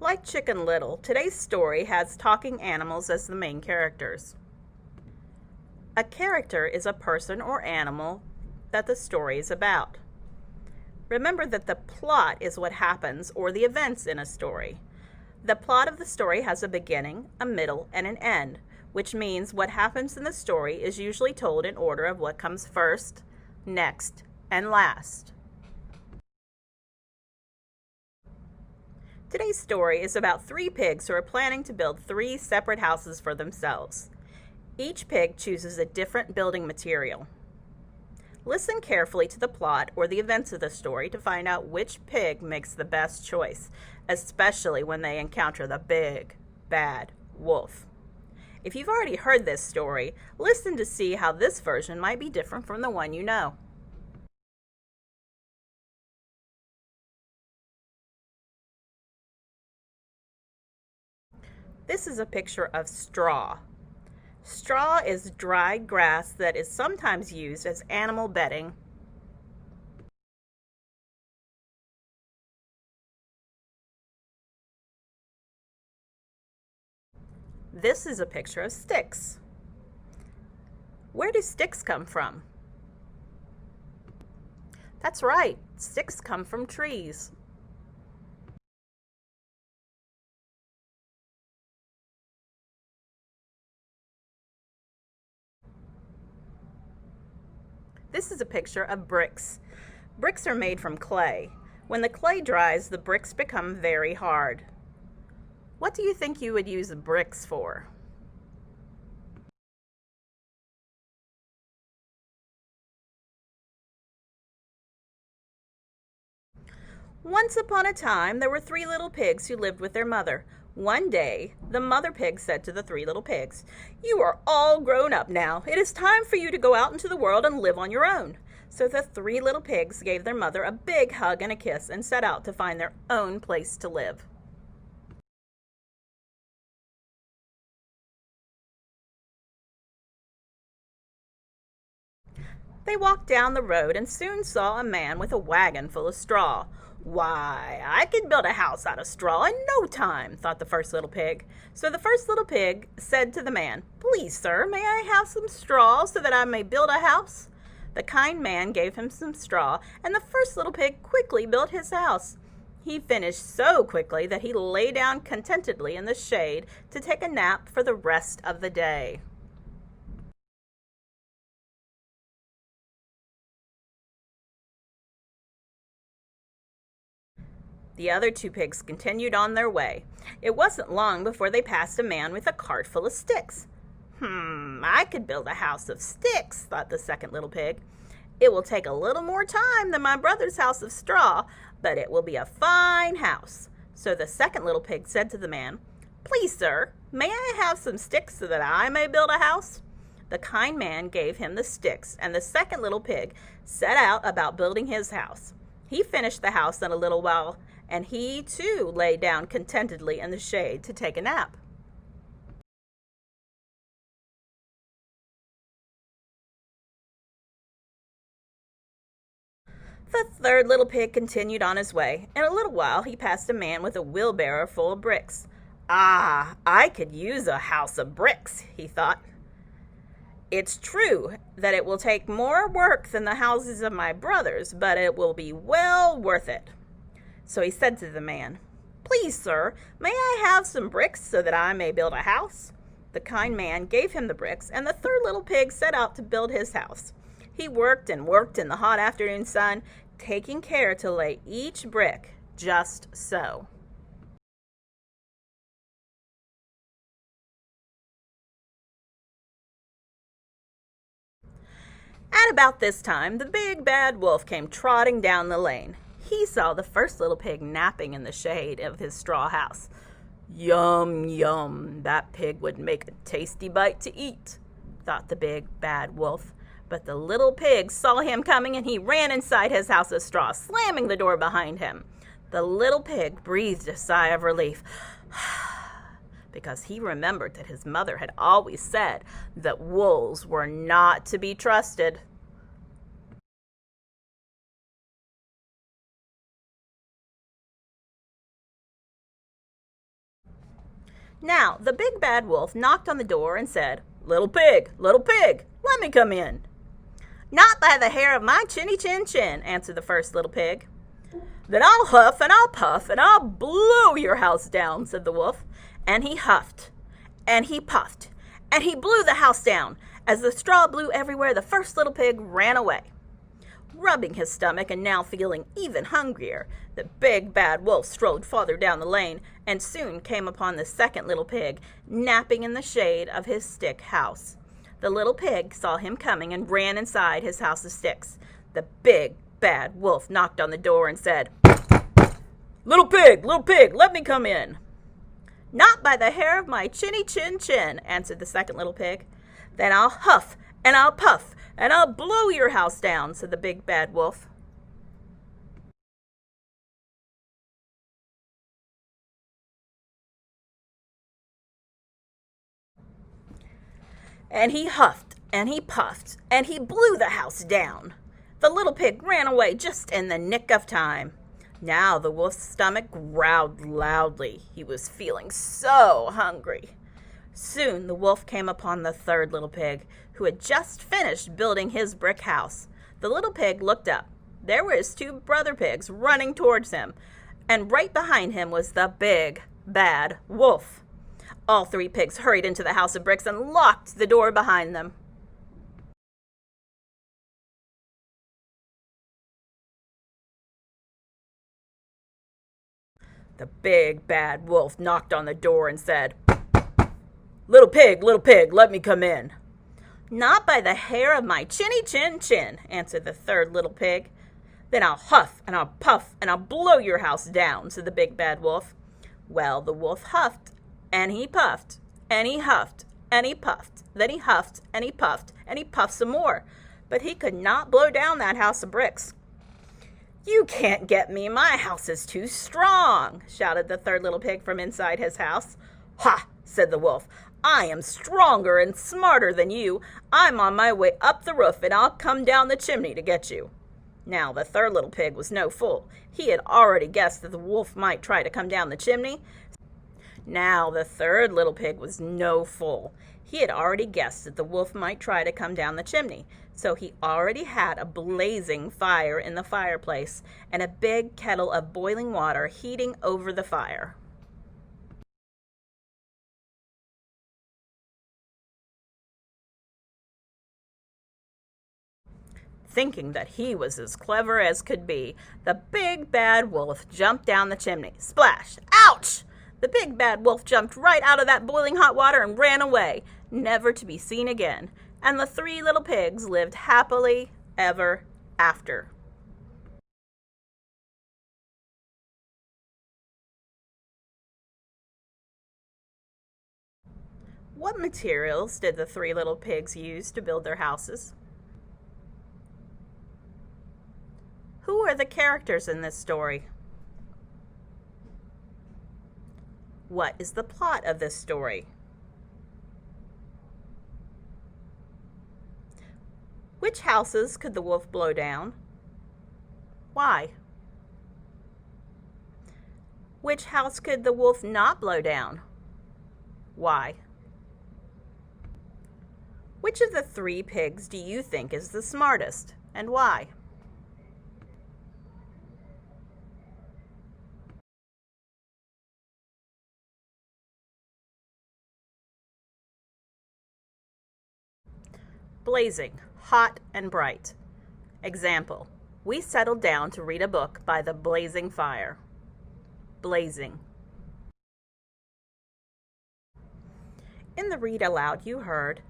Like Chicken Little, today's story has talking animals as the main characters. A character is a person or animal that the story is about. Remember that the plot is what happens or the events in a story. The plot of the story has a beginning, a middle, and an end, which means what happens in the story is usually told in order of what comes first, next, and last. Today's story is about 3 pigs who are planning to build 3 separate houses for themselves. Each pig chooses a different building material. Listen carefully to the plot or the events of the story to find out which pig makes the best choice, especially when they encounter the big, bad wolf. If you've already heard this story, listen to see how this version might be different from the one you know. This is a picture of straw. Straw is dried grass that is sometimes used as animal bedding. This is a picture of sticks. Where do sticks come from? That's right, sticks come from trees. This is a picture of bricks. Bricks are made from clay. When the clay dries, the bricks become very hard. What do you think you would use bricks for? Once upon a time, there were 3 little pigs who lived with their mother. One day, the mother pig said to the 3 little pigs, "You are all grown up now. It is time for you to go out into the world and live on your own." So the 3 little pigs gave their mother a big hug and a kiss and set out to find their own place to live. They walked down the road and soon saw a man with a wagon full of straw. "Why, I could build a house out of straw in no time," thought the first little pig. So the first little pig said to the man, "Please, sir, may I have some straw so that I may build a house?" The kind man gave him some straw, and the first little pig quickly built his house. He finished so quickly that he lay down contentedly in the shade to take a nap for the rest of the day. The other 2 pigs continued on their way. It wasn't long before they passed a man with a cart full of sticks. I could build a house of sticks," thought the second little pig. "It will take a little more time than my brother's house of straw, but it will be a fine house." So the second little pig said to the man, "Please, sir, may I have some sticks so that I may build a house?" The kind man gave him the sticks, and the second little pig set out about building his house. He finished the house in a little while, and he too lay down contentedly in the shade to take a nap. The third little pig continued on his way. In a little while he passed a man with a wheelbarrow full of bricks. "Ah, I could use a house of bricks," he thought. "It's true that it will take more work than the houses of my brothers, but it will be well worth it." So he said to the man, "Please, sir, may I have some bricks so that I may build a house?" The kind man gave him the bricks, and the third little pig set out to build his house. He worked and worked in the hot afternoon sun, taking care to lay each brick just so. At about this time, the big bad wolf came trotting down the lane. He saw the first little pig napping in the shade of his straw house. "Yum, yum, that pig would make a tasty bite to eat," thought the big bad wolf. But the little pig saw him coming and he ran inside his house of straw, slamming the door behind him. The little pig breathed a sigh of relief because he remembered that his mother had always said that wolves were not to be trusted. Now, the big bad wolf knocked on the door and said, little pig, let me come in. Not by the hair of my chinny chin chin, answered the first little pig. Then I'll huff and I'll puff and I'll blow your house down, said the wolf. And he huffed, and he puffed, and he blew the house down. As the straw blew everywhere, the first little pig ran away. Rubbing his stomach and now feeling even hungrier, the big bad wolf strolled farther down the lane and soon came upon the second little pig napping in the shade of his stick house. The little pig saw him coming and ran inside his house of sticks. The big bad wolf knocked on the door and said, little pig, let me come in. Not by the hair of my chinny chin chin, answered the second little pig. Then I'll huff and I'll puff and I'll blow your house down, said the big bad wolf. And he huffed and he puffed and he blew the house down. The little pig ran away just in the nick of time. Now the wolf's stomach growled loudly. He was feeling so hungry. Soon the wolf came upon the third little pig, who had just finished building his brick house. The little pig looked up. There were his two brother pigs running towards him, and right behind him was the big bad wolf. All three pigs hurried into the house of bricks and locked the door behind them. The big bad wolf knocked on the door and said, little pig, let me come in. Not by the hair of my chinny chin chin, answered the third little pig. Then I'll huff and I'll puff and I'll blow your house down, said the big bad wolf. Well, the wolf huffed and he puffed and he huffed and he puffed. Then he huffed and he puffed some more, but he could not blow down that house of bricks. You can't get me, my house is too strong, shouted the third little pig from inside his house. Ha, said the wolf, I am stronger and smarter than you. I'm on my way up the roof and I'll come down the chimney to get you. Now the third little pig was no fool. He had already guessed that the wolf might try to come down the chimney. Now the third little pig was no fool. He had already guessed that the wolf might try to come down the chimney. So he already had a blazing fire in the fireplace and a big kettle of boiling water heating over the fire. Thinking that he was as clever as could be, the big bad wolf jumped down the chimney. Splash! Ouch! The big bad wolf jumped right out of that boiling hot water and ran away, never to be seen again. And the three little pigs lived happily ever after. What materials did the three little pigs use to build their houses? Who are the characters in this story? What is the plot of this story? Which houses could the wolf blow down? Why? Which house could the wolf not blow down? Why? Which of the three pigs do you think is the smartest, and why? Blazing, hot and bright. Example, we settled down to read a book by the blazing fire. Blazing. In the read aloud you heard,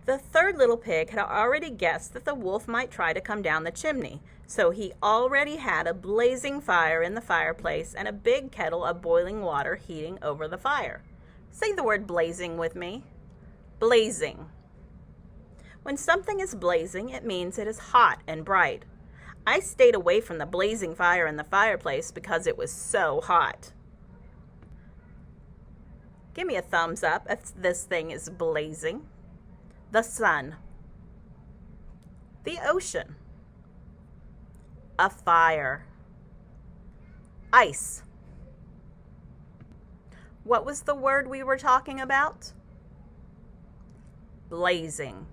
the third little pig had already guessed that the wolf might try to come down the chimney, so he already had a blazing fire in the fireplace and a big kettle of boiling water heating over the fire. Say the word blazing with me. Blazing. When something is blazing, it means it is hot and bright. I stayed away from the blazing fire in the fireplace because it was so hot. Give me a thumbs up if this thing is blazing. The sun. The ocean. A fire. Ice. What was the word we were talking about? Blazing.